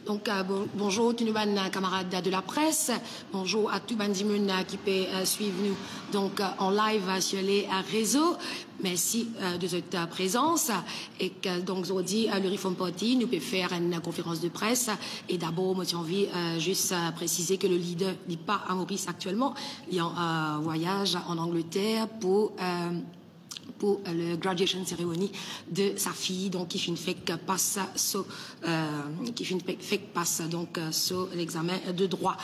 Donc, bonjour tous nos camarades de la presse, bonjour à tous les gens qui peuvent suivre nous donc, en live sur les réseaux. Merci de votre présence. Et que, donc, aujourd'hui, le Reform Party nous peut faire une conférence de presse. Et d'abord, moi, j'ai envie juste préciser que le leader n'est pas à Maurice actuellement. Il est en voyage en Angleterre pour le graduation ceremony de sa fille, donc qui fait une fake passe sur sur l'examen de droit.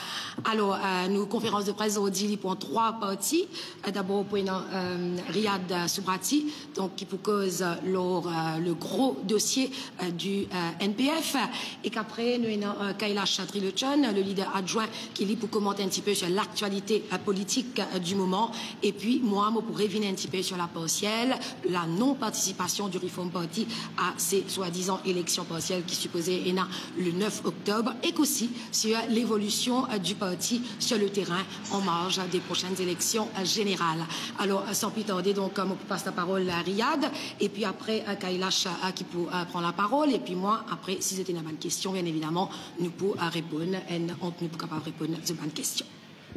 Alors, nous conférence de presse aujourd'hui pour trois parties. D'abord pour Riyad Soubrati, donc qui pour cause le gros dossier du NPF, et qu'après nous avons Kailash Trilochon, le leader adjoint, qui lit pour commenter un petit peu sur l'actualité politique du moment, et puis moi pour revenir un petit peu sur la partielle, la non-participation du Reform Party à ces soi-disant élections partielles qui supposaient être le 9 octobre, et qu'aussi sur l'évolution du parti sur le terrain en marge des prochaines élections générales. Alors, sans plus tarder, donc, on passe la parole à Riyad, et puis après, Kailash qui prend la parole, et puis moi, après, si c'était une bonne question, bien évidemment, nous pouvons répondre, et nous pouvons capable répondre à cette bonne question.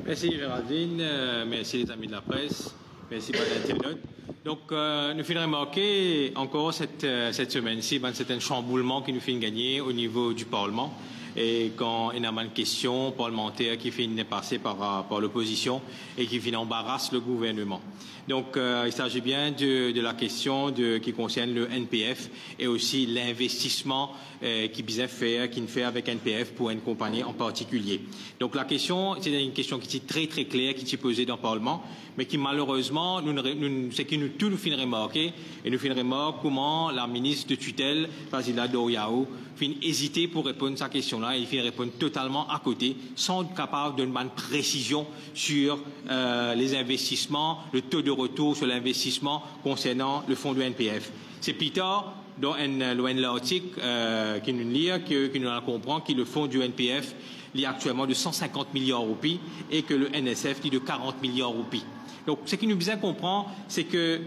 Merci Géraldine, merci les amis de la presse, merci pour l'internaute. Donc, nous finissons remarquer encore cette semaine-ci, c'est un chamboulement qui nous fait gagner au niveau du Parlement. Et quand il y a une question parlementaire qui finit passer par l'opposition et qui finit embarrasse le gouvernement. Donc, il s'agit bien de la question qui concerne le NPF et aussi l'investissement qui ne fait avec NPF pour une compagnie en particulier. Donc, la question, c'est une question qui est très très claire, qui est posée dans le Parlement, mais qui malheureusement, c'est que nous tous nous finirons remarquer, et nous finirons remarquer comment la ministre de tutelle, Fazila Douyaou, finit hésiter pour répondre à cette question-là, et il finit répondre totalement à côté, sans être capable de donner une précision sur les investissements, le taux de retour sur l'investissement concernant le fonds du NPF. C'est Peter, dans l'article qui nous lit, qui nous comprend que le fonds du NPF il est actuellement de 150 milliards de roupies et que le NSF dit de 40 milliards de roupies. Donc, ce qui nous bien comprend, c'est que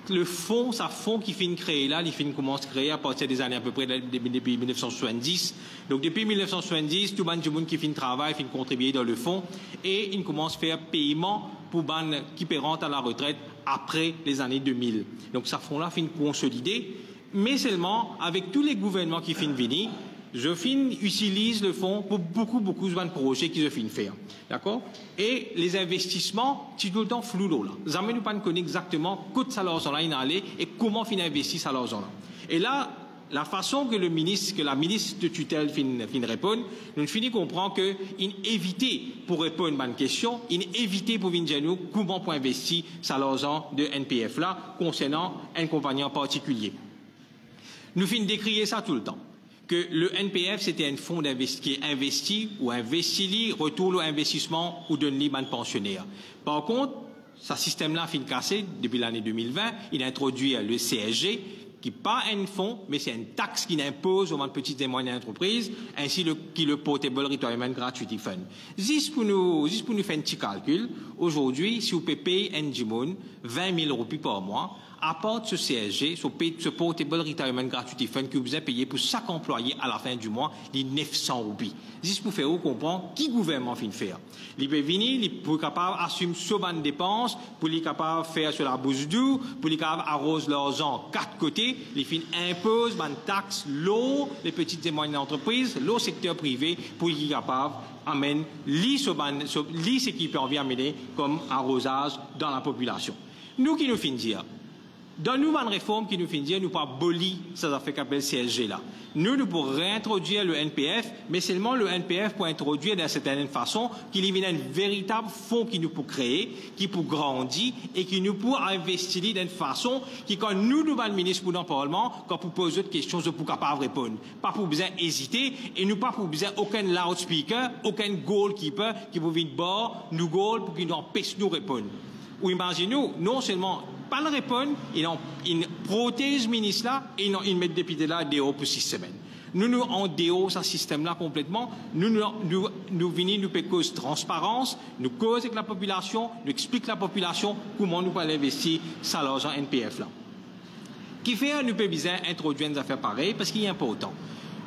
le fonds, c'est un fonds qui finit créer là, il commence à créer à partir des années à peu près depuis 1970. Donc, depuis 1970, tout le monde qui finit travail, finit contribuer dans le fonds et il commence à faire paiement pour ban qui rentrent à la retraite après les années 2000. Donc, ce fonds-là finit consolider, mais seulement avec tous les gouvernements qui finissent venir, utilise le fonds pour beaucoup de projets qu'ils ont faire. D'accord? Et les investissements, c'est tout le temps flou là. Jamais nous pas connaître exactement coûte ça l'argent là, il allait et comment fin investir ça l'argent là. Et là, la façon que la ministre de tutelle fin répondre, nous finissons comprendre que il éviter pour répondre à une question, il éviter pour venir nous comment pour investir ça l'argent de NPF là concernant une compagnie en particulier. Nous finissons décrier ça tout le temps. Que le NPF, c'était un fonds qui investit ou investit, retourne l'investissement ou donne libre à un pensionnaire. Par contre, ce système-là fin cassé depuis l'année 2020, il a introduit le CSG, qui n'est pas un fonds, mais c'est une taxe qu'il impose aux petites et moyennes entreprises, ainsi que le Portable Retirement Gratuity Fund. Juste pour nous faire un petit calcul, aujourd'hui, si vous payez un Jimon 20 000 roupies par mois, à part ce CSG, ce Portable Retirement Gratuity Fund que vous avez payé pour chaque employé à la fin du mois, il 900 roupies. Juste pour faire comprendre qui gouvernement fin faire. Il peut venir, il peut capable assumer ce bonne dépenses, pour il capable faire sur la bourse d'eau, pour il capable arroser l'argent quatre côtés, il fin impose bonne taxe l'eau, les petites et moyennes entreprises, l'eau secteur privé, pour il capable amène ce qui peut envie amener comme arrosage dans la population. Nous qui nous fin dire. Dans nous, une réforme qui nous fait dire, nous pas abolir ça fait qu'appelle CSG là. Nous pour réintroduire le NPF, mais seulement le NPF pour introduire d'une certaine façon qu'il y ait un véritable fonds qui nous pour créer, qui pour grandir et qui nous pour investir d'une façon qui quand nous le ministre pour dans le Parlement, quand pour poser d'autres questions, nous pour capable répondre. Pas pour besoin hésiter et nous pas pour besoin aucun loudspeaker, aucun goalkeeper qui pour venir bord, nous goal pour qu'il nous empêche nous répondre. Ou imaginez-nous, non seulement pas le répondre, il protège le ministre là, et il met le député là dehors pour 6 semaines. Nous en dehors ce système-là complètement, nous venons, nous cause transparence, nous cause avec la population, nous explique la population comment nous pouvons investir ça l'argent NPF là. Qui fait, nous pouvons bien introduire une affaire pareille parce qu'il est important.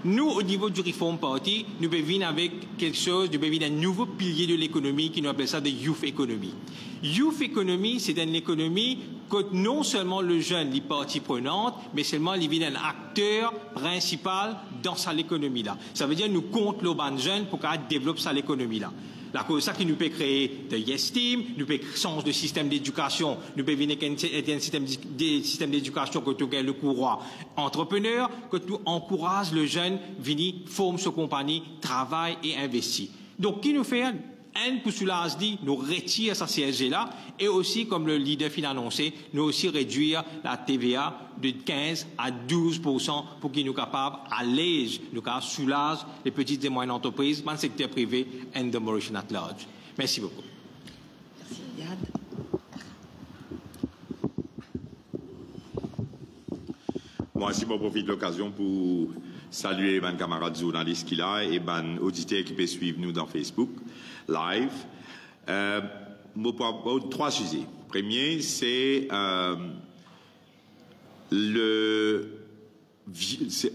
Nous, au niveau du Reform Party, nous pouvons venir avec quelque chose, nous pouvons venir un nouveau pilier de l'économie qui nous appelle ça de Youth Economy. Youth Economy, c'est une économie que non seulement le jeune est partie prenante, mais seulement il est un acteur principal dans cette économie-là. Ça veut dire nous compte le ban jeune pour qu'elle développe cette économie-là. La cause ça qui nous peut créer de Yes Team, nous peut changer de système d'éducation, nous peut venir avec un système d'éducation que tout le courant entrepreneur, que nous encourage le jeune venir former sa compagnie, travaille et investir. Donc, qui nous fait un pour cela dit, nous retire sa CSG-là et aussi, comme le leader fin annoncé, nous aussi réduire la TVA de 15 à 12% pour qu'il nous capable alléger, nous capable soulage les petites et moyennes entreprises dans le secteur privé and the Mauritian at large. Merci beaucoup. Merci, Riyad. Moi aussi, je profite de l'occasion pour saluer mes camarades journalistes qui sont là et mes auditeurs qui peuvent suivre nous dans Facebook Live. Trois sujets. Premier, c'est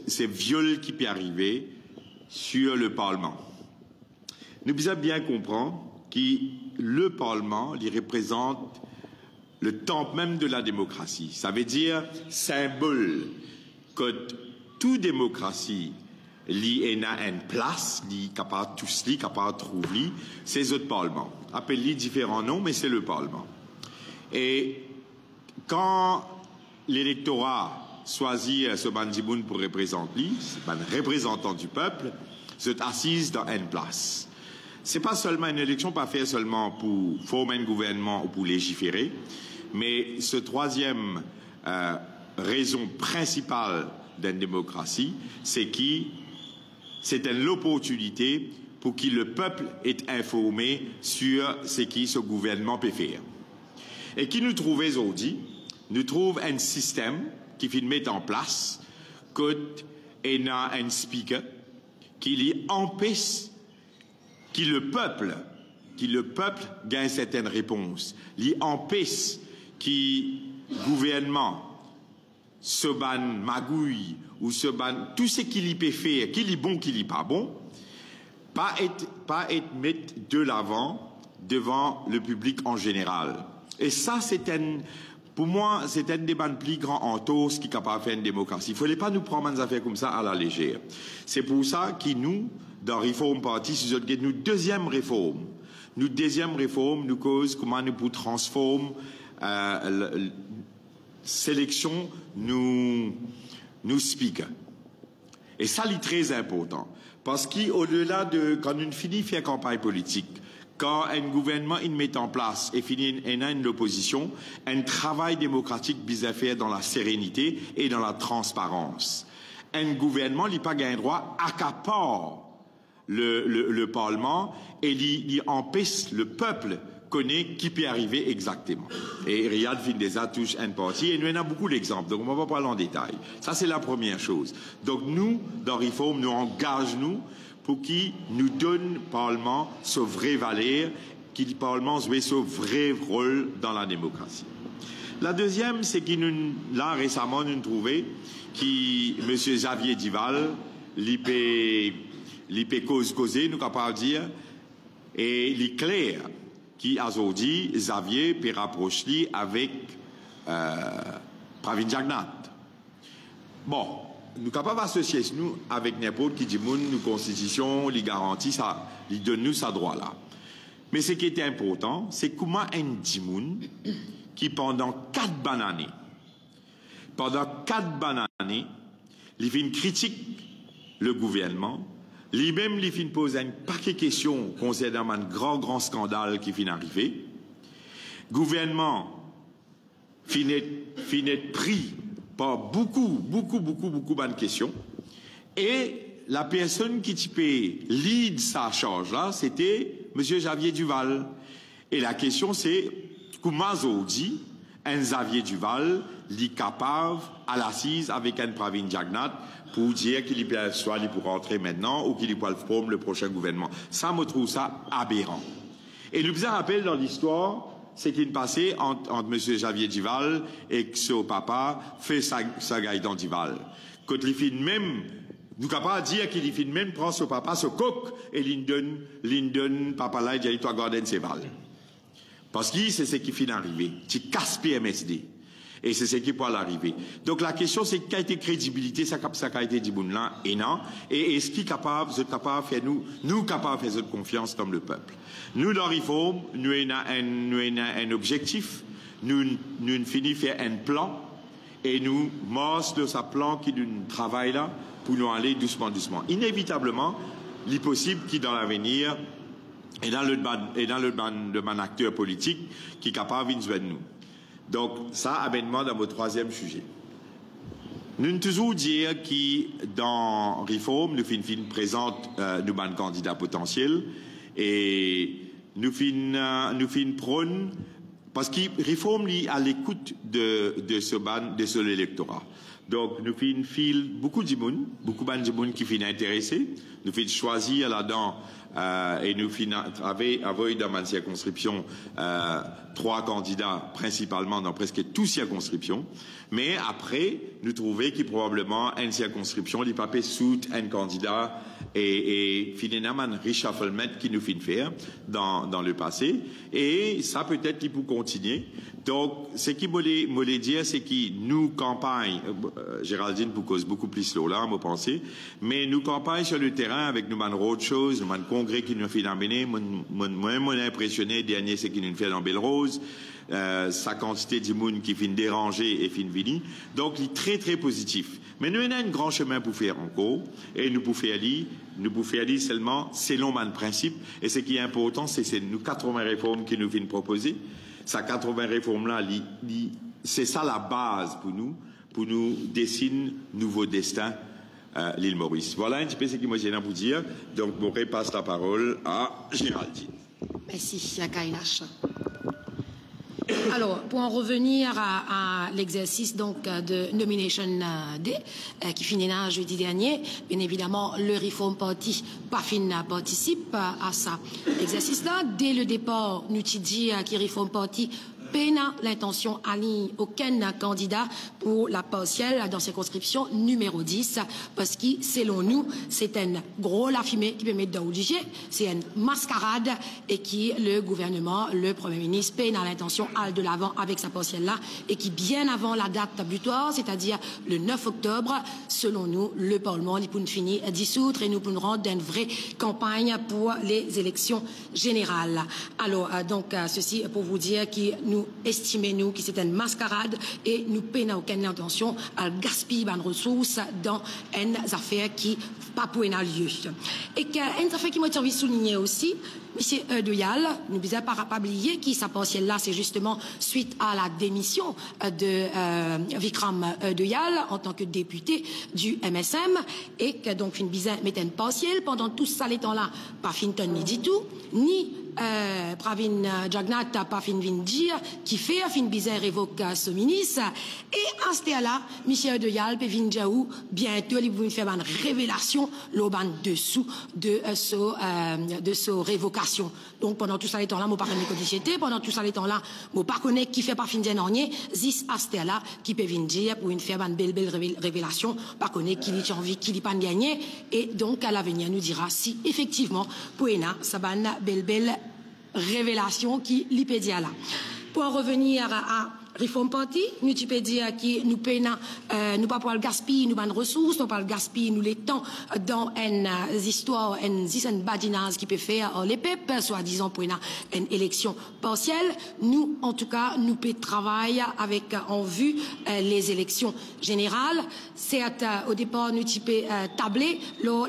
ces viols qui peuvent arriver sur le Parlement. Nous devons bien comprendre que le Parlement, il représente le temple même de la démocratie. Ça veut dire symbole que toute démocratie li a une place, li capable tous li capable trouver ces autres parlements. Appelle-les différents noms, mais c'est le Parlement. Et quand l'électorat choisit ce bandimoun pour représenter, c'est un représentant du peuple, c'est assise dans une place. C'est pas seulement une élection, pas fait seulement pour former un gouvernement ou pour légiférer, mais ce troisième raison principale d'une démocratie, c'est une opportunité pour que le peuple est informé sur ce que ce gouvernement peut faire. Et qui nous trouve aujourd'hui, nous trouve un système qui fait mettre en place qu'on a un speaker qui lui empêche que le peuple gagne certaines réponses, lui empêche que le gouvernement se ban magouille ou se ban tout ce qu'il y peut faire, qu'il est bon, qu'il est pas bon, pas être mettre de l'avant devant le public en général. Et ça, pour moi, c'est un des plus grands entorses qui est capable de faire une démocratie. Il ne fallait pas nous prendre des affaires comme ça à la légère. C'est pour ça que nous, dans Reform Party, c'est nous deuxième réforme. Nous deuxième réforme, nous cause comment nous pouvons transformer sélection nous speaker. Et ça, c'est très important. Parce qu'au-delà de, quand on finit faire campagne politique, quand un gouvernement il met en place et finit une opposition, un travail démocratique bisa faire dans la sérénité et dans la transparence. Un gouvernement n'a pas un droit accapare le Parlement et il empêche le peuple connaît qui peut arriver exactement. Et Riyad fin déjà touche une partie et nous en avons beaucoup d'exemples, donc on va pas parler en détail. Ça, c'est la première chose. Donc nous, dans Reform, nous engageons pour qu'il nous donne le Parlement ce vrai valeur, qu'il le Parlement joue ce vrai rôle dans la démocratie. La deuxième, c'est que nous, là, récemment, nous trouvons que M. Xavier Duval, l'IP causer, nous capable de dire, et il est clair qui a dit Xavier peut rapprocher avec Pravin Jagnat. Bon, nous sommes capables d'associer nous avec n'importe qui dit nous constitution, les garantit ça, les donne nous ça droit là. Mais ce qui est important, c'est comment un dimoun qui pendant 4 bonnes années, il vient critique le gouvernement. Lui-même, il fin pose un paquet de questions concernant un grand scandale qui fin arrivé. Gouvernement fin être pris par beaucoup de questions. Et la personne qui typait lead sa charge là, c'était M. Xavier Duval. Et la question c'est, comment dit un Xavier Duval est capable à l'assise avec un Pravin Jagnat pour dire qu'il peut soit pour rentrer maintenant ou qu'il peut former le prochain gouvernement. Ça, me trouve ça aberrant. Et le plus rappel dans l'histoire, c'est qu'il passait entre M. Xavier Duval et son papa fait sa Gaëtan Duval. Quand il fait même nous capables de dire qu'il finit même prend son papa, son coq, et Linden, papa là, il dit, toi, garder ses balles. Parce que c'est ce qui finit d'arriver. Tu casses PMSD. Et c'est ce qui peut l'arriver. Donc la question, c'est quelle a été crédibilité, ça a été dit bon là, et non. Et est-ce qui est capable, vous êtes capable de faire nous capables de faire cette confiance comme le peuple. Nous, dans Réforme, nous avons un objectif, nous finissons faire un plan, et nous marchons de ce plan qui nous travaille là, pour nous aller doucement. Inévitablement, il est possible qu'il dans l'avenir, et dans le ban de mon acteur politique, qui est capable de nous. Donc, ça amène-moi dans mon troisième sujet. Nous nous toujours dire que dans Réforme, nous présente nous ban candidats potentiels et nous prône parce que Réforme est à l'écoute de ce l'électorat. Donc, nous fil beaucoup de monde qui finissent intéressés. Nous choisir là-dedans et nous travailler avec dans ma circonscription 3 candidats principalement dans presque toutes circonscriptions. Mais après, nous trouvons qu'il probablement une circonscription, il pas sous un candidat et finalement un reshufflement qui nous fait faire dans le passé. Et ça peut-être qu'il peut continuer. Donc, ce qui me dire, c'est que nous campagne, Géraldine pour cause beaucoup plus là, moi penser, mais nous campagne sur le terrain avec nous autre chose, nous congrès qui nous fait amener, moi impressionné dernier c'est qui nous fait dans Belle Rose, sa quantité de monde qui finit déranger et finit vini. Donc, il est très très positif. Mais nous avons un grand chemin pour faire encore, et nous pouvons faire aller seulement selon mon principe. Et ce qui est important, c'est nous 80 réformes qui nous viennent proposer. Ces 80 réformes-là, c'est ça la base pour nous dessiner nouveau destin l'île Maurice. Voilà un petit peu ce qui m'a gêné pour dire. Donc, je passe la parole à Géraldine. Merci, Kailash. Alors, pour en revenir à l'exercice donc de Nomination Day qui finit jeudi dernier, bien évidemment, le Reform Party participe à ça exercice-là. Dès le départ, nous avons dit que Reform Party peine l'intention à ligne aucun candidat pour la partielle dans circonscription numéro 10 parce que selon nous c'est un gros lafimé qui peut mettre dans le budget, c'est une mascarade et qui le gouvernement, le Premier ministre peine à l'intention à de l'avant avec sa partielle là et qui bien avant la date butoir, c'est-à-dire le 9 octobre, selon nous, le Parlement il peut finir dissoudre et nous pouvons rendre une vraie campagne pour les élections générales. Alors donc ceci pour vous dire que nous estimons que c'est une mascarade et nous peinons aucune intention à gaspiller des ressources dans une affaire qui pas pour un lieu. Et une affaire qui m'a envie de souligner aussi, M. Deyal, nous ne pas oublier qui sa partielle là, c'est justement suite à la démission de Vikram Deyal en tant que député du MSM et que donc une bizarre mettait une partielle pendant tout ça les temps là, pas Finton ni du tout, ni Pravin Jagnat n'a pas fin de dire qui fait fin bizarre révoque ce ministre et à ce là Michel Deyal Pevin Jaou bientôt il va faire une révélation l'auban dessous de ce révocation. Donc pendant tout ça les temps là moi pas connais codicité, pendant tout ça les temps là moi pas connais qui fait pas fin de dernier zis à ce là qui peut venir dire pour une faire une belle révélation pas connais qui a envie qui n'a pas gagné et donc à l'avenir nous dira si effectivement Poena ça va une belle révélation qui l'ipédia là. Pour en revenir à Reform Party, nous tu peux dire que nous payons, nous pas pour le gaspiller, nous pas de ressources, nous pas le gaspiller, nous les temps dans une histoire, une badinage qui peut faire les peuples, soi-disant pour une élection partielle. Nous, en tout cas, nous peut travailler avec en vue les élections générales. C'est au départ nous tu peux tabler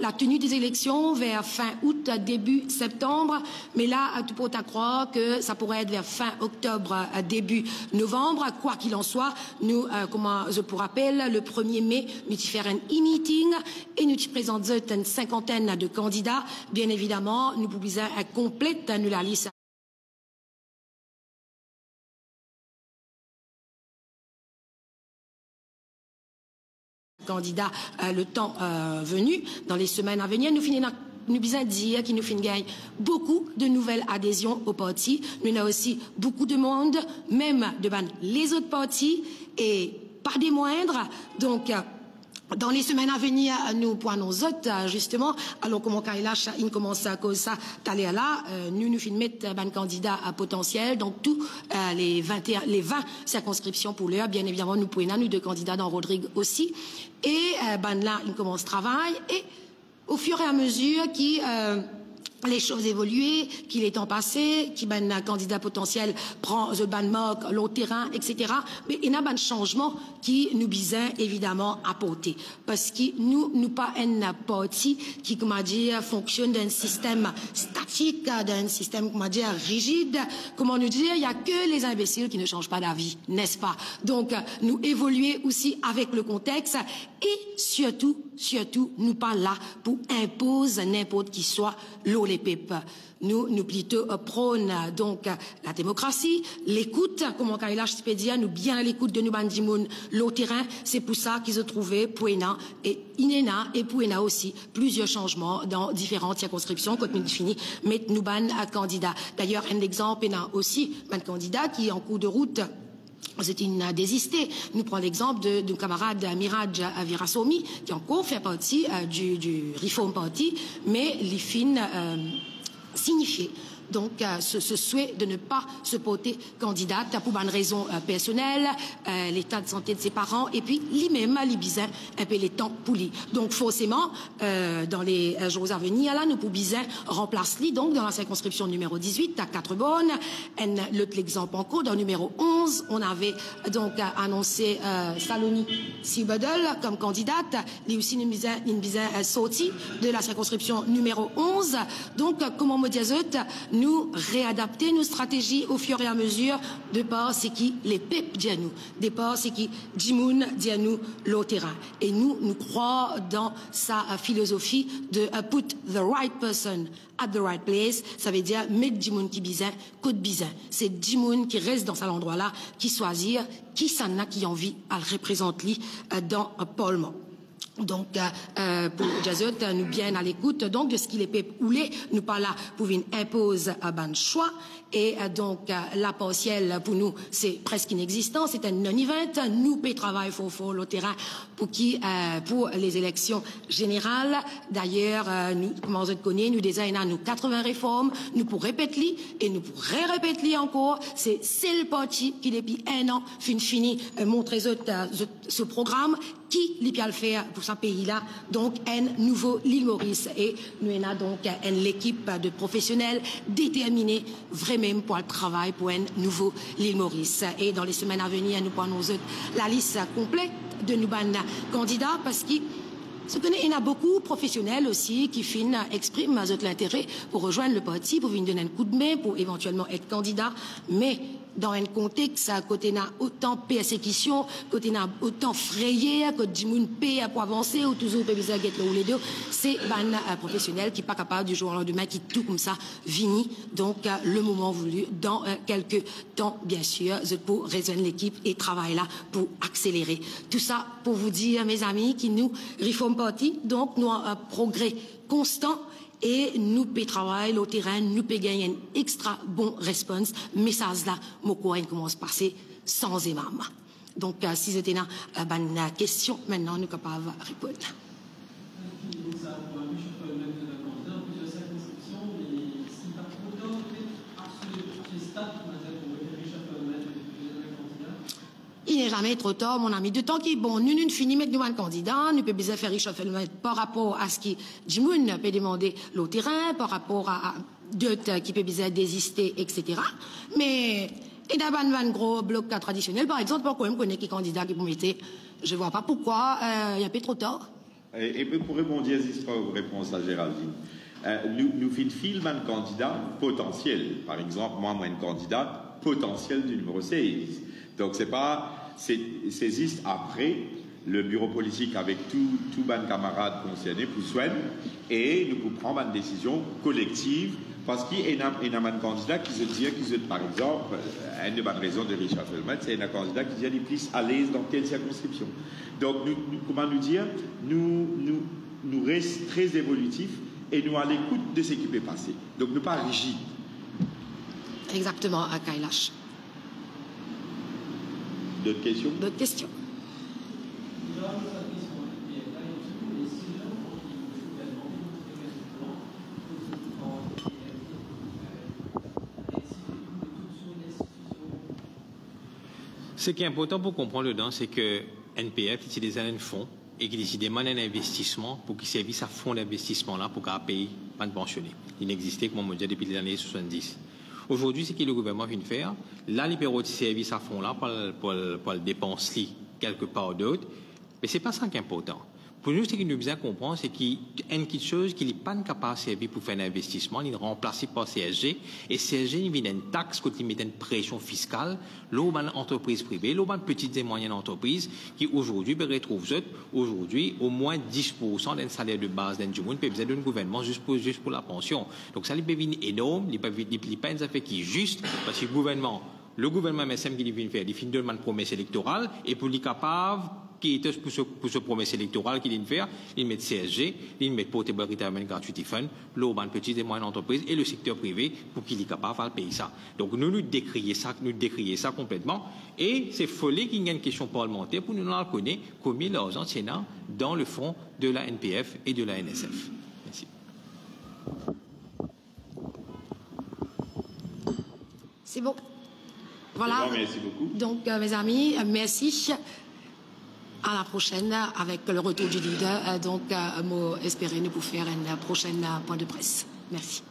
la tenue des élections vers fin août, début septembre, mais là tu peux croire que ça pourrait être vers fin octobre, début novembre. Quoi qu'il en soit, nous, comment je vous rappelle, le 1er mai, nous faire un e-meeting et nous présentons une cinquantaine de candidats. Bien évidemment, nous publions un complète la liste. Candidats le temps venu, dans les semaines à venir, nous finissons. Nous bisons dire qu'il nous fait gagner beaucoup de nouvelles adhésions au parti. Nous avons aussi beaucoup de monde, même de les autres partis, et pas des moindres. Donc, Dans les semaines à venir, nous poignons nos autres, justement, alors comment Kailash, il commence à cause ça, d'aller là, nous filmons un candidat potentiel, donc tous les 20 circonscriptions pour l'heure, bien évidemment, nous pouvons nous deux candidats dans Rodrigue aussi, et là, il commence travail, et au fur et à mesure les choses évoluent, qu'il est temps passé, qu'il y a un candidat potentiel prend le ban mock, l'autre terrain, etc. Mais il y a un changement qui nous besoin évidemment apporter. Parce que nous pas un parti qui, comment dire, fonctionne d'un système statique, d'un système, comment dire, rigide. Comment nous dire, il n'y a que les imbéciles qui ne changent pas d'avis, n'est-ce pas? Donc, nous évoluer aussi avec le contexte et surtout, nous pas là pour imposer n'importe qui soit l'eau les pipes. Nous plutôt prône donc la démocratie, l'écoute, comme Kailash peut dire, nous bien l'écoute de nous bandimoun, l'au terrain, c'est pour ça qu'ils ont trouvé Pouena et Inena et Pouena aussi plusieurs changements dans différentes circonscriptions quand nous fini mais nous ban candidat. D'ailleurs un exemple il y a aussi un candidat qui est en cours de route. C'est une désistée. Nous prenons l'exemple de camarade Miraj Virassomi, qui encore fait partie du Reform Party, mais les fins signifiées. Donc, ce souhait de ne pas se porter candidate pour une raison personnelle, l'état de santé de ses parents, et puis lui-même, l'Ibizin, un peu les temps pour lui. Donc, forcément, dans les jours à venir, là, nous pouvons bien remplacer lui, donc, dans la circonscription numéro 18, à 4 bonnes. L'autre exemple encore, dans le numéro 11, on avait donc annoncé Saloni Sibadel comme candidate. Lui aussi, nous bizin sorti de la circonscription numéro 11. Donc, comment me dire, nous réadapter nos stratégies au fur et à mesure de par ce qui les pep dit à nous, de par ce qui Jimoun dit à nous le terrain. Et nous croyons dans sa philosophie de put the right person at the right place. Ça veut dire mettre Jimoun qui bizin, côte bizin. C'est Jimoun qui reste dans cet endroit-là, qui choisir, qui s'en a qui envie à le représenter dans Parlement. Donc, pour Jazot, nous bien à l'écoute, donc, de ce qu'il est pep oulé, nous pas là pour une impose à ban choix, et donc, la partielle, pour nous, c'est presque inexistant, c'est un non-event, nous, paie travail, faut le terrain, pour les élections générales. D'ailleurs, nous, comment vous connaissez, nous, déjà, nous 80 réformes, nous pour répéter, et nous pour répéter encore, c'est le parti qui, depuis un an, fini, montrer ce programme, qui l'y le faire pour ce pays-là, donc un nouveau l'île Maurice. Et nous avons donc l'équipe de professionnels déterminés vraiment pour le travail pour un nouveau l'île Maurice. Et dans les semaines à venir, nous prenons la liste complète de nos candidats parce qu'il y en a beaucoup de professionnels aussi qui expriment l'intérêt pour rejoindre le parti, pour venir donner un coup de main, pour éventuellement être candidat, mais dans un contexte, côté n'a autant persécution, côté n'a autant frayé, côté Jimoun paie pour avancer, ou toujours peut bizarre ou les deux, c'est un professionnel qui n'est pas capable du jour au lendemain, qui tout comme ça vini. Donc, le moment voulu, dans quelques temps, bien sûr, pour rejoindre l'équipe et travailler là pour accélérer. Tout ça pour vous dire, mes amis, qui nous Reform Party, donc nous avons un progrès constant. Et nous peut travailler au terrain, nous peut gagner un extra bon réponse. Message là, mon coin commence à passer sans émam. Donc, si c'était une question, maintenant nous sommes capables de répondre. Il n'est jamais trop tard, mon ami. De temps qu'il est bon, nous finissons mettre nous un candidat, nous pouvons bien faire réchauffer par rapport à ce qui Jimoun peut demander le terrain, par rapport à d'autres qui peuvent bien désister, etc. Mais, il y a un gros bloc traditionnel, par exemple, pourquoi on connaît qui candidat qui vous mettez, je ne vois pas pourquoi, il y a un peu trop tard. Et pour répondre aux réponses à Géraldine, nous filmons un candidat potentiel. Par exemple, moi, un candidat potentiel du numéro 16. Donc, c'est juste après le bureau politique avec tous les camarades concernés pour soigner et nous pouvons prendre une décision collective parce qu'il y a un candidat qui se dit, par exemple, une des bonnes raisons de Richard Feldman, c'est un candidat qui est plus à l'aise dans quelle circonscription. Donc, comment nous dire, nous restons très évolutifs et nous à l'écoute de ce qui peut passer. Donc, nous pas rigides. Exactement, à Kailash. D'autres questions? D'autres questions? Ce qui est important pour comprendre dedans, c'est que NPF, c'est des années de fonds et qu'il demande un investissement pour qu'il servisse à fond d'investissement là pour qu'il paye pas de pensionnés. Il n'existait, comme on dit, depuis les années 70. Aujourd'hui, ce que le gouvernement vient de faire, là, les périodes de service à fond là pour le dépenser quelque part d'autre, mais c'est pas ça qui est important. Pour nous, ce que nous devons comprendre, c'est qu'il y a une petite chose qui n'est pas capable de servir pour faire un investissement, il est remplacé par CSG, et CSG, il vient une taxe quand il met une pression fiscale, l'eau, entreprise privée, l'eau, petites et moyennes entreprises, qui aujourd'hui, retrouvent aujourd'hui, au moins 10% d'un salaire de base d'un du monde, peut besoin d'un gouvernement juste pour la pension. Donc, ça, il peut venir énorme, il peut pas une affaire qui est juste, parce que le gouvernement MSM qui vient faire, il finit de demander promesse électorale, et pour lui capable, qui était pour ce promesse électorale qu'il vient faire, il met CSG, il met Portable Retirement Gratuity Fund, l'urban petites et moyennes entreprises et le secteur privé pour qu'il est capable de payer ça. Donc nous décrions ça complètement et c'est folie qu'il y ait une question parlementaire pour nous connaître combien d'argent c'est dans le fonds de la NPF et de la NSF. Merci. C'est bon. Voilà. Bon, merci beaucoup. Donc mes amis, merci. À la prochaine avec le retour du leader. Donc, moi, espérer nous pour faire un prochain point de presse. Merci.